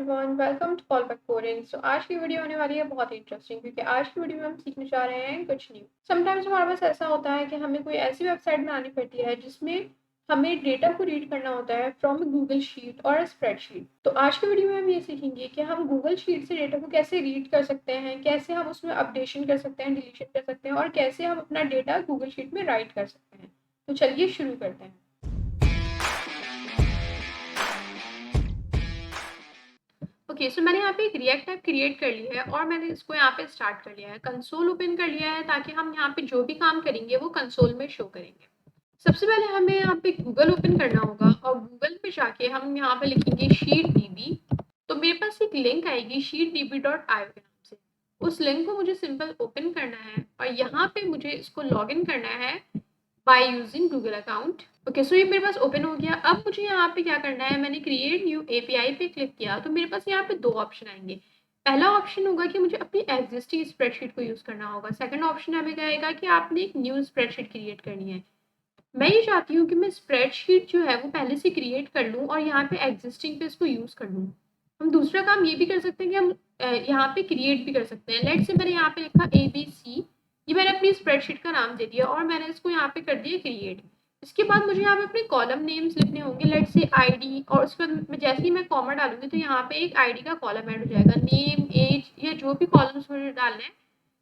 Everyone, welcome to fall back coding. So आज की video होने वाली है बहुत इंटरेस्टिंग, क्योंकि आज की वीडियो में हम सीखने जा रहे हैं कुछ न्यू। समटाइम्स हमारे पास ऐसा होता है कि हमें कोई ऐसी वेबसाइट बनानी पड़ती है जिसमें हमें डेटा को रीड करना होता है फ्रॉम गूगल शीट और स्प्रेडशीट। तो आज की वीडियो में हम ये सीखेंगे कि हम गूगल शीट से डेटा को कैसे रीड कर सकते हैं, कैसे हम उसमें अपडेशन कर सकते हैं, डिलीशन कर सकते हैं और कैसे हम अपना डेटा गूगल शीट में राइट कर सकते हैं। तो चलिए शुरू करते हैं। ओके, सो मैंने यहाँ पे एक रिएक्ट ऐप क्रिएट कर ली है और मैंने इसको यहाँ पे स्टार्ट कर लिया है, कंसोल ओपन कर लिया है ताकि हम यहाँ पे जो भी काम करेंगे वो कंसोल में शो करेंगे। सबसे पहले हमें यहाँ पे गूगल ओपन करना होगा और गूगल पे जाके हम यहाँ पे लिखेंगे शीट डीबी। तो मेरे पास एक लिंक आएगी sheetdb.io के नाम से। उस लिंक को मुझे सिंपल ओपन करना है और यहाँ पे मुझे इसको लॉग इन करना है by using Google account. Okay, so ये मेरे पास ओपन हो गया। अब मुझे यहाँ पे क्या करना है, मैंने क्रिएट न्यू एपीआई पे क्लिक किया तो मेरे पास यहाँ पे दो ऑप्शन आएंगे। पहला ऑप्शन होगा कि मुझे अपनी एग्जिस्टिंग स्प्रेडशीट को यूज करना होगा। सेकंड ऑप्शन हमें कहेगा कि आपने एक न्यू स्प्रेडशीट क्रिएट करनी है। मैं ये चाहती हूँ कि मैं स्प्रेडशीट जो है वो पहले से क्रिएट कर लूँ और यहाँ पे एग्जिस्टिंग पे इसको यूज कर लूँ। हम दूसरा काम ये भी कर सकते हैं कि हम यहाँ पे क्रिएट भी कर सकते हैं। लेट्स से मैंने यहाँ पे लिखा ABC, ये मैंने अपनी स्प्रेडशीट का नाम दे दिया और मैंने इसको यहाँ पे कर दिया क्रिएट। इसके बाद मुझे यहाँ पे अपने कॉलम नेम्स लिखने होंगे। लेट्स से ID, और उसके बाद जैसे ही मैं कॉमा डालूंगी तो यहाँ पे एक ID का कॉलम ऐड हो जाएगा। नेम, एज, या जो भी कॉलम्स मुझे डालने हैं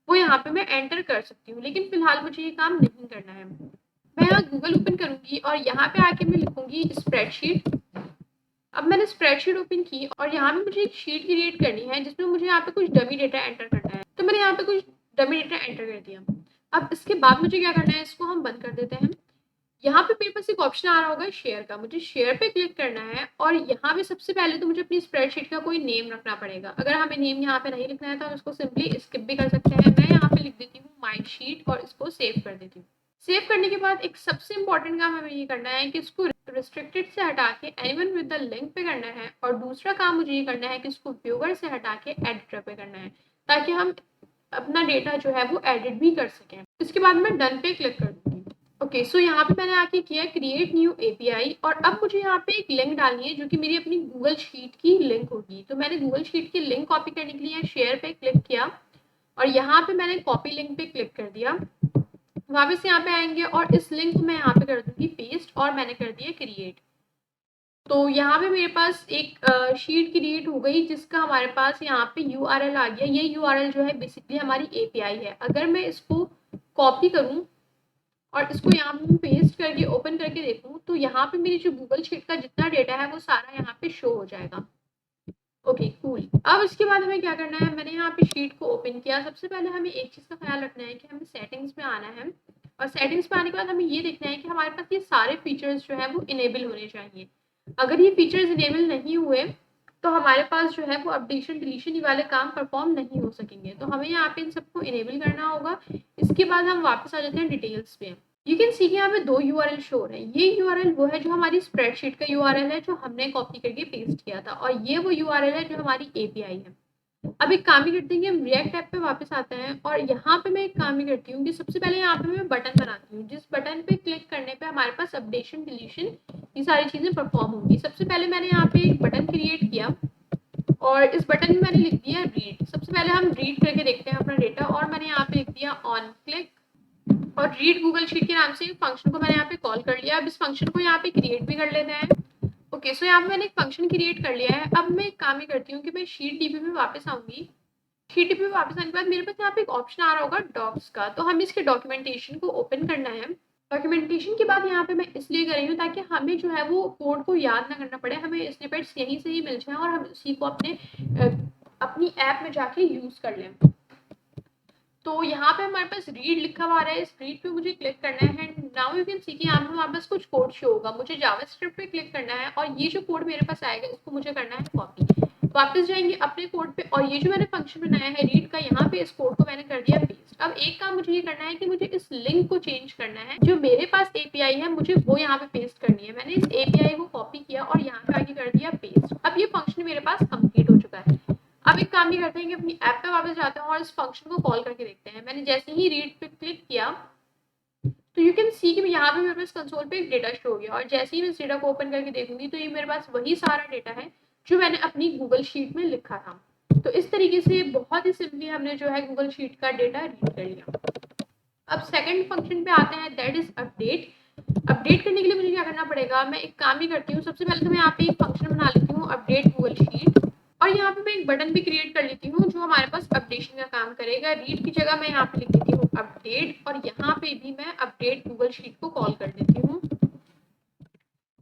वो यहाँ पे मैं एंटर कर सकती हूँ, लेकिन फिलहाल मुझे ये काम नहीं करना है। मैं यहाँ गूगल ओपन करूंगी और यहाँ पे आके मैं लिखूंगी स्प्रेडशीट। अब मैंने स्प्रेडशीट ओपन की और यहाँ पे मुझे एक शीट क्रिएट करनी है जिसमें मुझे यहाँ पे कुछ डमी डेटा एंटर करना है। तो मैंने यहाँ पे कुछ डमी डेटा एंटर कर दिया। अब इसके बाद मुझे क्या करना है, इसको हम बंद कर देते हैं। यहाँ पे मेरे पास एक ऑप्शन आ रहा होगा शेयर का, मुझे शेयर पे क्लिक करना है और यहाँ पे सबसे पहले तो मुझे अपनी स्प्रेडशीट का कोई नेम रखना पड़ेगा। अगर हमें नेम यहाँ पे नहीं लिखना है तो हम इसको सिंपली स्किप भी कर सकते हैं। मैं यहाँ पे लिख देती हूँ माई शीट और इसको सेव कर देती हूँ। सेव करने के बाद एक सबसे इंपॉर्टेंट काम हमें ये करना है कि इसको रिस्ट्रिक्टेड से हटा के एनीवन विद द लिंक पे करना है, और दूसरा काम मुझे ये करना है कि इसको व्यूअर से हटा के एडिटर पे करना है ताकि हम अपना डेटा जो है वो एडिट भी कर सकें। इसके बाद मैं डन पे क्लिक कर दूंगी। ओके, सो यहाँ पे मैंने आके किया क्रिएट न्यू एपीआई और अब मुझे यहाँ पे एक लिंक डालनी है जो कि मेरी अपनी गूगल शीट की लिंक होगी। तो मैंने गूगल शीट की लिंक कॉपी करने के लिए शेयर पे क्लिक किया और यहाँ पे मैंने कॉपी लिंक पे क्लिक कर दिया। वापस यहाँ पे आएंगे और इस लिंक को मैं यहाँ पे कर दूंगी पेस्ट और मैंने कर दिया क्रिएट। तो यहाँ पे मेरे पास एक शीट क्रिएट हो गई जिसका हमारे पास यहाँ पे यूआरएल आ गया। ये यूआरएल जो है बेसिकली हमारी एपीआई है। अगर मैं इसको कॉपी करूँ और इसको यहाँ पे पेस्ट करके ओपन करके देखूँ तो यहाँ पे मेरी जो गूगल शीट का जितना डेटा है वो सारा यहाँ पे शो हो जाएगा। Okay, cool. अब इसके बाद हमें क्या करना है, मैंने यहाँ पे शीट को ओपन किया। सबसे पहले हमें एक चीज़ का ख्याल रखना है कि हमें सेटिंग्स में आना है और सेटिंग्स में आने के बाद हमें ये देखना है कि हमारे पास ये सारे फीचर्स जो है वो इनेबल होने चाहिए। अगर ये फीचर्स इनेबल नहीं हुए तो हमारे पास जो है वो अपडेशन डिलीशन वाले काम परफॉर्म नहीं हो सकेंगे। तो हमें यहाँ पे इन सबको इनेबल करना होगा। इसके बाद हम वापस आ जाते हैं डिटेल्स पे। यू कैन सी कि यहाँ पे दो यूआरएल शो है। ये यूआरएल वो है जो हमारी स्प्रेडशीट का यूआरएल है जो हमने कॉपी करके पेस्ट किया था, और ये वो यूआरएल है जो हमारी एपीआई है। अब एक काम ही करते हैं कि हम रिएक्ट ऐप पे वापस आते हैं और यहाँ पे मैं एक काम ही करती हूँ कि सबसे पहले यहाँ पे मैं बटन बनाती हूँ जिस बटन पे क्लिक करने पे हमारे पास अपडेशन डिलीशन ये सारी चीज़ें परफॉर्म होंगी। सबसे पहले मैंने यहाँ पे एक बटन क्रिएट किया और इस बटन में मैंने लिख दिया रीड। सबसे पहले हम रीड करके देखते हैं अपना डेटा, और मैंने यहाँ पे लिख दिया ऑन क्लिक। और रीड गूगल शीट के नाम से फंक्शन को मैंने यहाँ पे कॉल कर लिया। अब इस फंक्शन को यहाँ पे क्रिएट भी कर लेते हैं। ओके, सो यहाँ पे मैंने एक फंक्शन क्रिएट कर लिया है। अब मैं एक काम ही करती हूँ कि मैं शीट डीबी में वापस आऊंगी। शीट डीबी में वापस आने के बाद मेरे पास यहाँ पे एक ऑप्शन आ रहा होगा डॉक्स का, तो हमें इसके डॉक्यूमेंटेशन को ओपन करना है। डॉक्यूमेंटेशन के बाद यहाँ पे मैं इसलिए कर रही हूँ ताकि हमें जो है वो कोड को याद ना करना पड़े, हमें स्निपेट्स यहीं से ही मिल जाए और हम उसी को अपनी ऐप में जाके यूज कर लें। तो यहाँ पे हमारे पास रीड लिखा हुआ है, इस रीड पे मुझे क्लिक करना है। नाउ यू कैन सी कि यहाँ पे हमारे पास कुछ कोड शो होगा। मुझे जावास्क्रिप्ट पे क्लिक करना है और ये जो कोड मेरे पास आएगा इसको मुझे करना है कॉपी। वापस जाएंगे अपने कोड पे और ये जो मैंने फंक्शन बनाया है रीड का, यहाँ पे इस कोड को मैंने कर दिया पेस्ट। अब एक काम मुझे ये करना है कि मुझे इस लिंक को चेंज करना है। जो मेरे पास एपीआई है मुझे वो यहाँ पे पेस्ट करनी है। मैंने इस एपीआई को कॉपी किया और यहाँ पे आगे कर दिया पेस्ट। अब ये फंक्शन मेरे पास कंप्लीट हो चुका है। अब एक काम ये करते हैं कि अपनी ऐप पे वापस जाते हैं और इस फंक्शन को कॉल करके देखते हैं। मैंने जैसे ही रीड पे क्लिक किया तो यू कैन सी कि यहाँ पे मेरे पास कंसोल पे एक डेटा शो हो गया, और जैसे ही मैं इस डेटा को ओपन करके देखूंगी तो ये मेरे पास वही सारा डेटा है जो मैंने अपनी गूगल शीट में लिखा था। तो इस तरीके से बहुत ही सिंपली हमने जो है गूगल शीट का डेटा रीड कर लिया। अब सेकंड फंक्शन पे आते हैं, दैट इज अपडेट। अपडेट करने के लिए मुझे क्या करना पड़ेगा, मैं एक काम ही करती हूँ। सबसे पहले तो मैं यहाँ पे एक फंक्शन बना लेती हूँ, अपडेट गूगल शीट, और यहाँ पे मैं एक बटन भी क्रिएट कर लेती हूँ जो हमारे पास अपडेशन का काम करेगा। रीड की जगह मैं यहाँ पे लिख देती हूँ अपडेट, और यहाँ पे भी मैं अपडेट गूगल शीट को कॉल कर देती हूँ।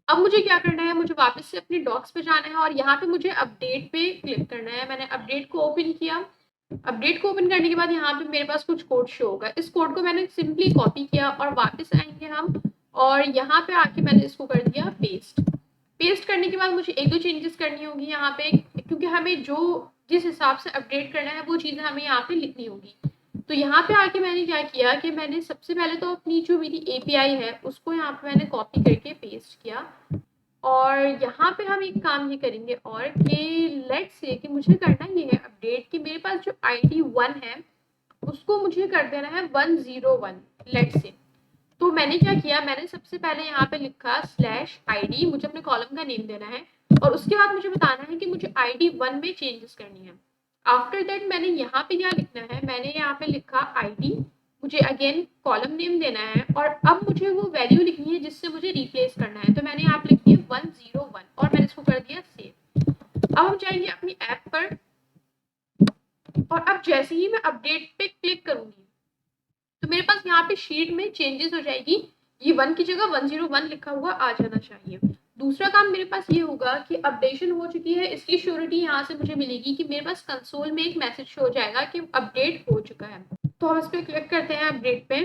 अब मुझे क्या करना है, मुझे वापस से अपनी डॉक्स पे जाना है और यहाँ पे मुझे अपडेट पे क्लिक करना है। मैंने अपडेट को ओपन किया। अपडेट को ओपन करने के बाद यहाँ पे मेरे पास कुछ कोड शो होगा। इस कोड को मैंने सिंपली कॉपी किया और वापस आएंगे हम, और यहाँ पे आके मैंने इसको कर दिया पेस्ट। पेस्ट करने के बाद मुझे एक दो चेंजेस करनी होगी यहाँ पे, क्योंकि हमें जो जिस हिसाब से अपडेट करना है वो चीज़ें हमें यहाँ पे लिखनी होगी। तो यहाँ पे आके मैंने क्या किया कि मैंने सबसे पहले तो अपनी जो मेरी एपीआई है उसको यहाँ पे मैंने कॉपी करके पेस्ट किया। और यहाँ पे हम एक काम ये करेंगे और कि लेट्स से कि मुझे करना ये है अपडेट कि मेरे पास जो आईडी 1 है उसको मुझे कर देना है 101 लेट्स से। तो मैंने क्या किया, मैंने सबसे पहले यहाँ पे लिखा /id, मुझे अपने कॉलम का नेम देना है, और उसके बाद मुझे बताना है कि मुझे आईडी 1 में चेंजेस करनी है। आफ्टर दैट मैंने यहाँ पे क्या लिखना है, मैंने यहाँ पे लिखा आईडी, मुझे अगेन कॉलम नेम देना है, और अब मुझे वो वैल्यू लिखनी है जिससे मुझे रिप्लेस करना है। तो मैंने यहाँ पे लिखी है 101 और मैंने इसको कर दिया सेव। अब हम जाएंगे अपनी ऐप पर, और अब जैसे ही मैं अपडेट पे क्लिक करूंगी तो मेरे पास यहाँ पे शीट में चेंजेस हो जाएगी। ये 1 की जगह 101 लिखा हुआ आ जाना चाहिए। दूसरा काम मेरे पास ये होगा कि अपडेशन हो चुकी है, इसकी श्योरिटी यहाँ से मुझे मिलेगी कि मेरे पास कंसोल में एक मैसेज शो हो जाएगा कि अपडेट हो चुका है। तो हम इस पर क्लिक करते हैं अपडेट पे।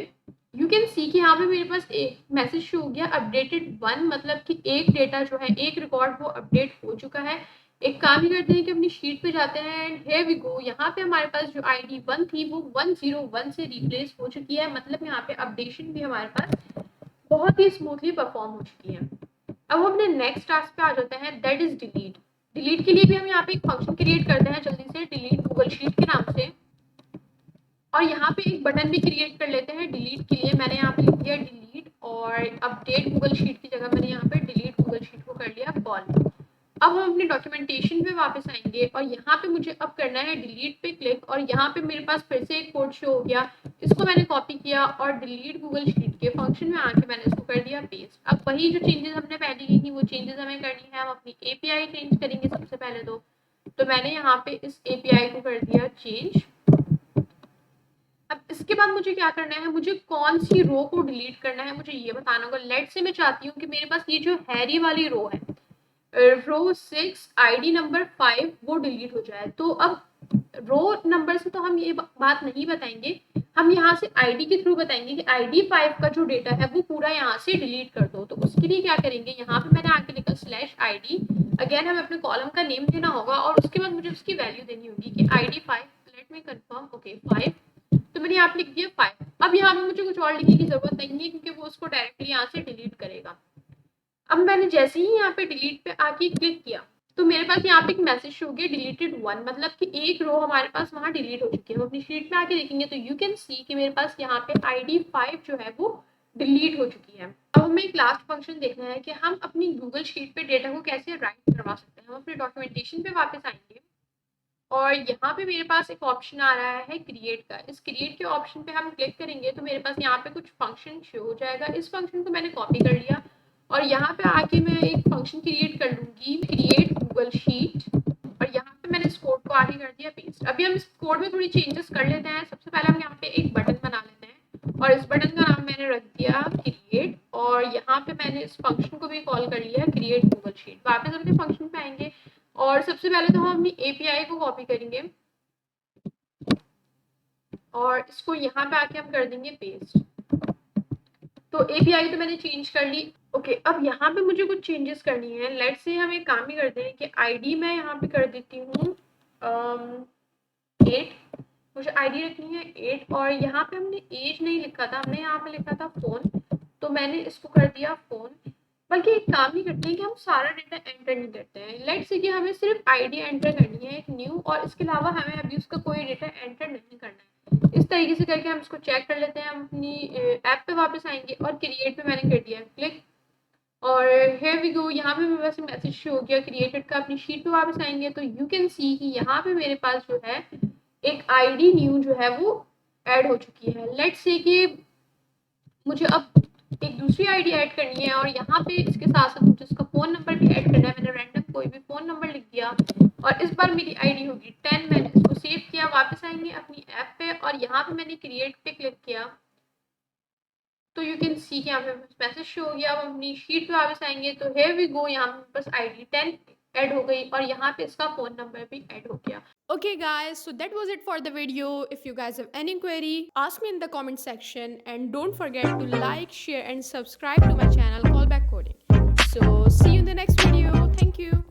यू कैन सी कि यहाँ पे मेरे पास एक मैसेज शो हो गया अपडेटेड 1, मतलब कि एक डेटा जो है, एक रिकॉर्ड वो अपडेट हो चुका है। एक काम ही करते हैं कि अपनी शीट पे जाते हैं एंड हियर वी गो। यहाँ पे हमारे पास जो आईडी 1 थी वो 101 से रिप्लेस हो चुकी है, मतलब यहाँ पे अपडेशन भी हमारे पास बहुत ही स्मूथली परफॉर्म हो चुकी है। अब हम अपने नेक्स्ट टास्क पे आ जाते हैं, दैट इज डिलीट। डिलीट के लिए भी हम यहाँ पे एक फंक्शन क्रिएट करते हैं जल्दी से, डिलीट गूगल शीट के नाम से, और यहाँ पे एक बटन भी क्रिएट कर लेते हैं डिलीट के लिए। मैंने यहाँ पे लिख दिया डिलीट, और अपडेट गूगल शीट की जगह मैंने यहाँ पे डिलीट गूगल शीट को कर लिया कॉल। अब हम अपने डॉक्यूमेंटेशन पे वापस आएंगे और यहाँ पे मुझे अब करना है डिलीट पे क्लिक, और यहाँ पे मेरे पास फिर से एक कोड शो हो गया। इसको मैंने कॉपी किया और डिलीट गूगल शीट के फंक्शन में आके मैंने इसको कर दिया पेस्ट। अब वही जो चेंजेस हमने पहले की थी वो चेंजेस हमें करनी है। हम अपनी एपीआई चेंज करेंगे सबसे पहले तो मैंने यहाँ पे इस एपीआई को कर दिया चेंज। अब इसके बाद मुझे क्या करना है, मुझे कौन सी रो को डिलीट करना है मुझे ये बताना होगा। लेट से मैं चाहती हूँ कि मेरे पास ये जो हैरी वाली रो है, रो 6 आईडी नंबर 5 वो डिलीट हो जाए। तो अब रो नंबर से तो हम ये बात नहीं बताएंगे, हम यहाँ से आईडी के थ्रू बताएंगे कि आईडी 5 का जो डेटा है वो पूरा यहाँ से डिलीट कर दो। तो उसके लिए क्या करेंगे, यहाँ पे मैंने आके लिखा /id, अगेन हमें अपने कॉलम का नेम देना होगा और उसके बाद मुझे उसकी वैल्यू देनी होगी कि ID 5, let me confirm, okay 5। तो मैंने यहाँ पे लिख दिया 5। अब यहाँ पे मुझे कुछ और लिखने की जरूरत नहीं है क्योंकि वो उसको डायरेक्टली यहाँ से डिलीट करेगा। अब मैंने जैसे ही यहाँ पे डिलीट पे आके क्लिक किया तो मेरे पास यहाँ पे एक मैसेज शो हो गया डिलीटेड 1, मतलब कि एक रो हमारे पास वहाँ डिलीट हो चुकी है। हम अपनी शीट में आके देखेंगे तो यू कैन सी कि मेरे पास यहाँ पे आईडी 5 जो है वो डिलीट हो चुकी है। अब हमें एक लास्ट फंक्शन देखना है कि हम अपनी गूगल शीट पे डेटा को कैसे राइट करवा सकते हैं। हम अपने डॉक्यूमेंटेशन पे वापस आएंगे और यहाँ पे मेरे पास एक ऑप्शन आ रहा है क्रिएट का। इस क्रिएट के ऑप्शन पे हम क्लिक करेंगे तो मेरे पास यहाँ पे कुछ फंक्शन शो हो जाएगा। इस फंक्शन को मैंने कॉपी कर लिया और यहाँ पे आके मैं एक फंक्शन क्रिएट कर लूंगी, क्रिएट गूगल शीट, और यहाँ पे मैंने इस कोड को आगे कर दिया पेस्ट। अभी हम इस कोड में थोड़ी चेंजेस कर लेते हैं। सबसे पहले हम यहाँ पे एक बटन बना लेते हैं और इस बटन का नाम मैंने रख दिया क्रिएट, और यहाँ पे मैंने इस फंक्शन को भी कॉल कर लिया क्रिएट गूगल शीट। वापस अपने फंक्शन पे आएंगे और सबसे पहले तो हम अपनी एपीआई को कॉपी करेंगे और इसको यहाँ पे आके हम कर देंगे पेस्ट। तो एपीआई तो मैंने चेंज कर ली। ओके, अब यहाँ पे मुझे कुछ चेंजेस करनी है। लेट्स से हम एक काम ही करते हैं कि आईडी मैं यहाँ पे कर देती हूँ 8, मुझे आईडी रखनी है 8, और यहाँ पे हमने एज नहीं लिखा था, हमने यहाँ पे लिखा था फोन, तो मैंने इसको कर दिया फोन। बल्कि एक काम ही करते हैं कि हम सारा डेटा एंटर नहीं करते हैं। लेट्स से कि हमें सिर्फ आईडी एंटर करनी है एक न्यू, और इसके अलावा हमें अभी उसका कोई डेटा एंटर नहीं करना है। इस तरीके से करके हम इसको चेक कर लेते हैं। हम अपनी ऐप पे वापस आएंगे और क्रिएट पे मैंने कर दिया क्लिक, और हियर वी गो, यहाँ पे मेरे पास मैसेज शो हो गया क्रिएटेड का। अपनी शीट पे वापस आएंगे तो यू कैन सी कि यहाँ पे मेरे पास जो है एक आईडी न्यू जो है वो ऐड हो चुकी है। लेट्स से कि मुझे अब एक दूसरी आईडी ऐड करनी है और यहाँ पे इसके साथ साथ मुझे उसका फ़ोन नंबर भी ऐड करना है। मैंने रैंडम कोई भी फ़ोन नंबर लिख दिया और इस बार मेरी आईडी होगी 10। मैंने इसको सेव किया, वापस आएंगे अपनी ऐप पे और यहाँ पे मैंने क्रिएट पे क्लिक किया तो यू कैन सी कि यहाँ पे मैसेज शो हो गया। अब हम अपनी शीट पे वापस आएंगे तो हियर वी गो, यहाँ पे बस आईडी 10 ऐड हो गई और यहाँ पे इसका फ़ोन नंबर भी ऐड हो गया। Okay guys, so that was it for the video. If you guys have any query, ask me in the comment section and don't forget to like, share and subscribe to my channel Callback Coding. So see you in the next video. Thank you.